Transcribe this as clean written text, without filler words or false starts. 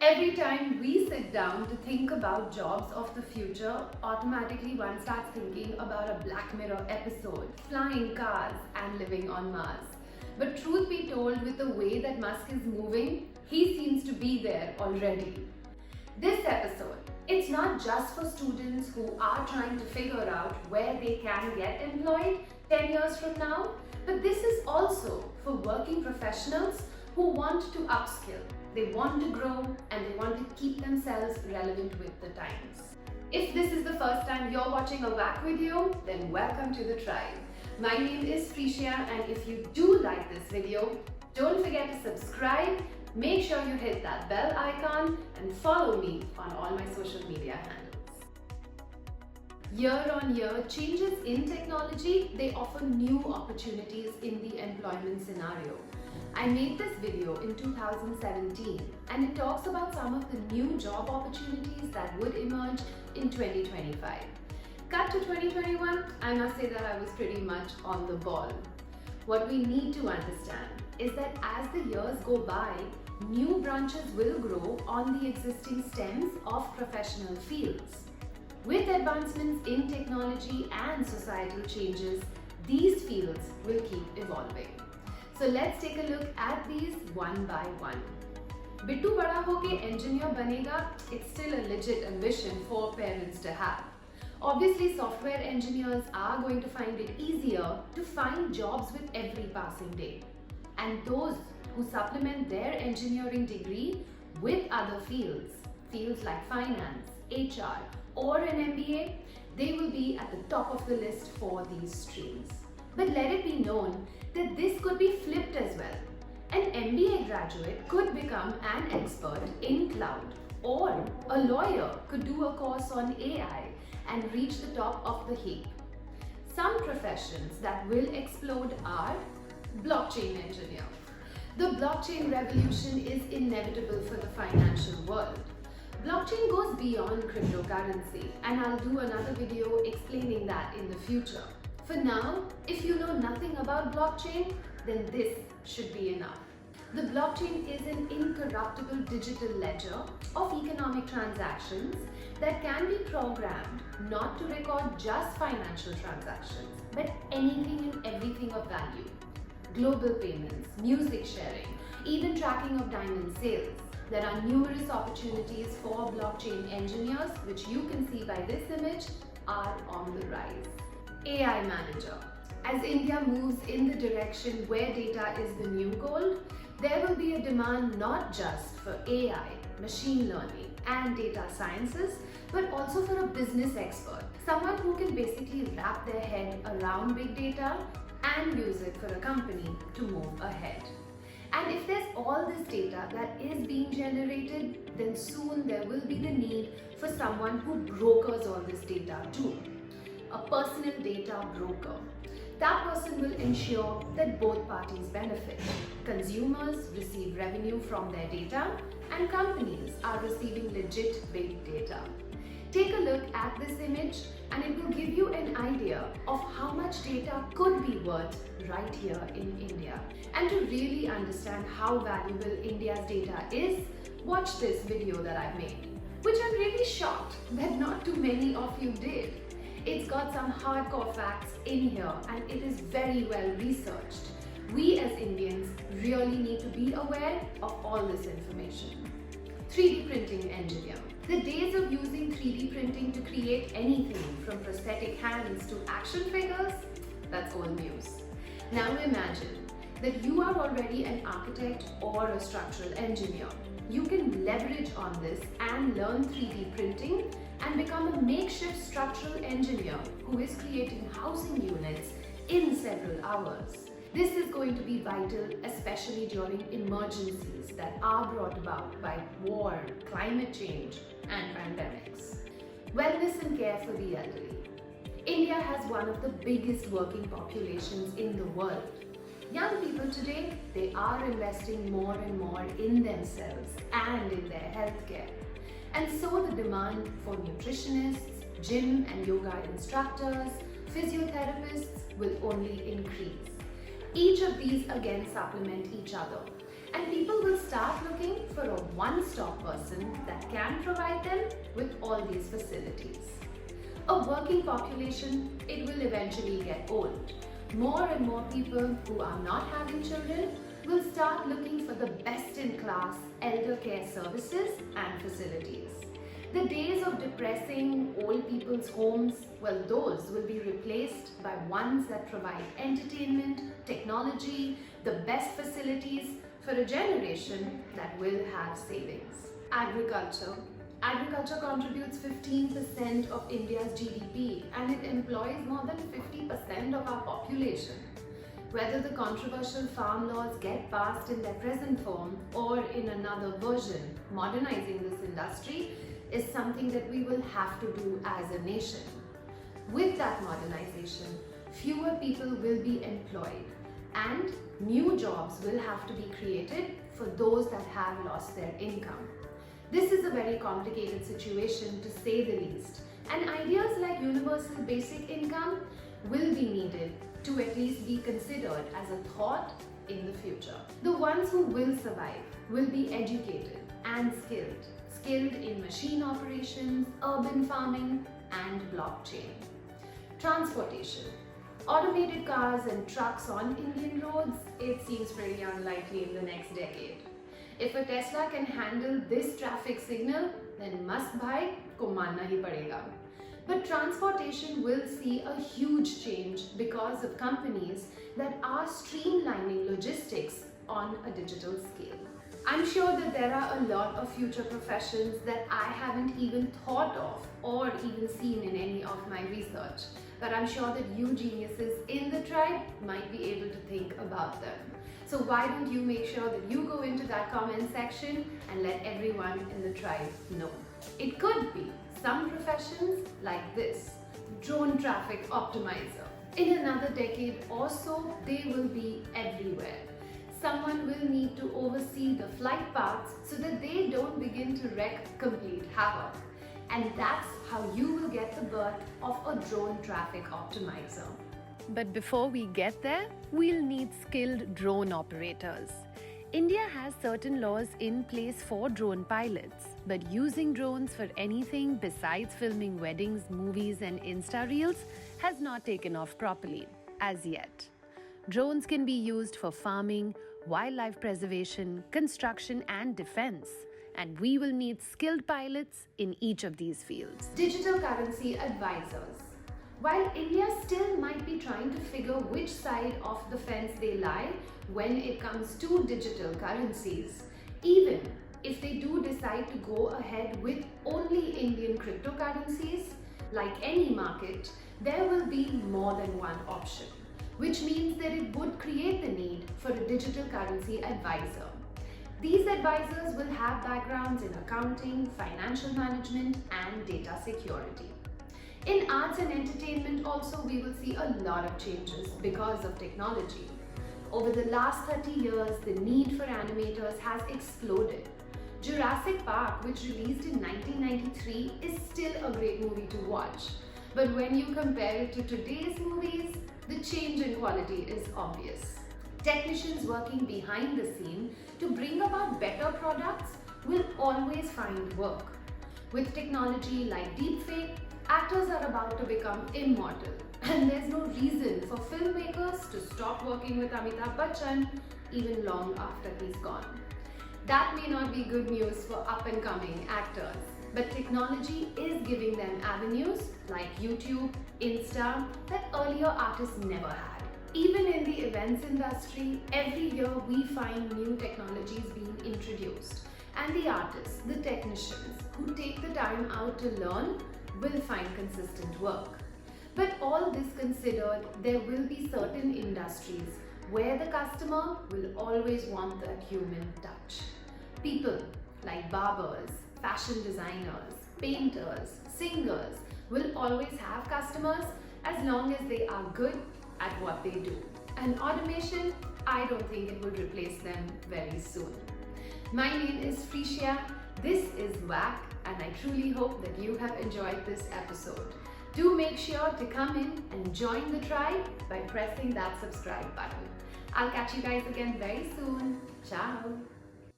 Every time we sit down to think about jobs of the future, automatically one starts thinking about a Black Mirror episode, flying cars and living on Mars. But truth be told, with the way that Musk is moving, he seems to be there already. This episode, it's not just for students who are trying to figure out where they can get employed 10 years from now, but this is also for working professionals who want to upskill. They want to grow and they want to keep themselves relevant with the times. If this is the first time you're watching a WAC video, then welcome to the tribe. My name is Freesia, and if you do like this video, don't forget to subscribe, make sure you hit that bell icon and follow me on all my social media handles. Year on year, changes in technology, they offer new opportunities in the employment scenario. I made this video in 2017 and it talks about some of the new job opportunities that would emerge in 2025. Cut to 2021, I must say that I was pretty much on the ball. What we need to understand is that as the years go by, new branches will grow on the existing stems of professional fields. With advancements in technology and societal changes, these fields will keep evolving. So let's take a look at these one by one. Bittu bada hoke engineer banega, it's still a legit ambition for parents to have. Obviously, software engineers are going to find it easier to find jobs with every passing day. And those who supplement their engineering degree with other fields like finance, HR, or an MBA, they will be at the top of the list for these streams. But let it be known that this could be flipped as well. An MBA graduate could become an expert in cloud, or a lawyer could do a course on AI and reach the top of the heap. Some professions that will explode are blockchain engineer. The blockchain revolution is inevitable for the financial world. Blockchain goes beyond cryptocurrency, and I'll do another video explaining that in the future. For now, if you know nothing about blockchain, then this should be enough. The blockchain is an incorruptible digital ledger of economic transactions that can be programmed not to record just financial transactions, but anything and everything of value. Global payments, music sharing, even tracking of diamond sales. There are numerous opportunities for blockchain engineers, which you can see by this image, are on the rise. AI manager. As India moves in the direction where data is the new gold, there will be a demand not just for AI, machine learning, and data sciences, but also for a business expert, someone who can basically wrap their head around big data and use it for a company to move ahead. And if there's all this data that is being generated, then soon there will be the need for someone who brokers all this data too. A personal data broker. That person will ensure that both parties benefit. Consumers receive revenue from their data and companies are receiving legit big data. Take a look at this image and it will give you an idea of how much data could be worth right here in India. And to really understand how valuable India's data is, watch this video that I've made, which I'm really shocked that not too many of you did. It's got some hardcore facts in here and it is very well researched. We as Indians really need to be aware of all this information. 3D printing engineer. The days of using 3D printing to create anything from prosthetic hands to action figures, that's old news. Now imagine that you are already an architect or a structural engineer. You can leverage on this and learn 3D printing and become a makeshift structural engineer who is creating housing units in several hours. This is going to be vital, especially during emergencies that are brought about by war, climate change, and pandemics. Wellness and care for the elderly. India has one of the biggest working populations in the world. Young people today, they are investing more and more in themselves and in their healthcare. And so the demand for nutritionists, gym and yoga instructors, physiotherapists will only increase. Each of these again supplement each other. And people will start looking for a one-stop person that can provide them with all these facilities. A working population, it will eventually get old. More and more people who are not having children will start looking for the best-in-class elder care services and facilities. The days of depressing old people's homes, well, those will be replaced by ones that provide entertainment, technology, the best facilities for a generation that will have savings. Agriculture. Agriculture contributes 15% of India's GDP and it employs more than 50% of our population. Whether the controversial farm laws get passed in their present form or in another version, modernizing this industry is something that we will have to do as a nation. With that modernization, fewer people will be employed and new jobs will have to be created for those that have lost their income. This is a very complicated situation to say the least, and ideas like universal basic income will be needed to at least be considered as a thought in the future. The ones who will survive will be educated and skilled in machine operations, urban farming, and blockchain. Transportation. Automated cars and trucks on Indian roads, it seems pretty unlikely in the next decade. If a Tesla can handle this traffic signal, then must buy ko manna hi padega. But transportation will see a huge change because of companies that are streamlining logistics on a digital scale. I'm sure that there are a lot of future professions that I haven't even thought of or even seen in any of my research. But I'm sure that you geniuses in the tribe might be able to think about them. So why don't you make sure that you go into that comment section and let everyone in the tribe know. It could be some professions like this, drone traffic optimizer. In another decade or so, they will be everywhere. Someone will need to oversee the flight paths so that they don't begin to wreak complete havoc. And that's how you will get the birth of a drone traffic optimizer. But before we get there, we'll need skilled drone operators. India has certain laws in place for drone pilots, but using drones for anything besides filming weddings, movies, and Insta Reels has not taken off properly, as yet. Drones can be used for farming, wildlife preservation, construction, and defense. And we will need skilled pilots in each of these fields. Digital currency advisors. While India still might be trying to figure which side of the fence they lie when it comes to digital currencies, even if they do decide to go ahead with only Indian cryptocurrencies, like any market, there will be more than one option, which means that it would create the need for a digital currency advisor. These advisors will have backgrounds in accounting, financial management, and data security. In arts and entertainment also, we will see a lot of changes because of technology. Over the last 30 years, the need for animators has exploded. Jurassic Park, which released in 1993, is still a great movie to watch. But when you compare it to today's movies, the change in quality is obvious. Technicians working behind the scene to bring about better products will always find work. With technology like deepfake, actors are about to become immortal, and there's no reason for filmmakers to stop working with Amitabh Bachchan even long after he's gone. That may not be good news for up-and-coming actors, but technology is giving them avenues like YouTube, Insta that earlier artists never had. Even in the events industry, every year we find new technologies being introduced, and the artists, the technicians who take the time out to learn will find consistent work. But all this considered, there will be certain industries where the customer will always want that human touch. People like barbers, fashion designers, painters, singers will always have customers as long as they are good at what they do. And automation, I don't think it will replace them very soon. My name is Freesia. This is WAC, and I truly hope that you have enjoyed this episode. Do make sure to come in and join the tribe by pressing that subscribe button. I'll catch you guys again very soon. Ciao.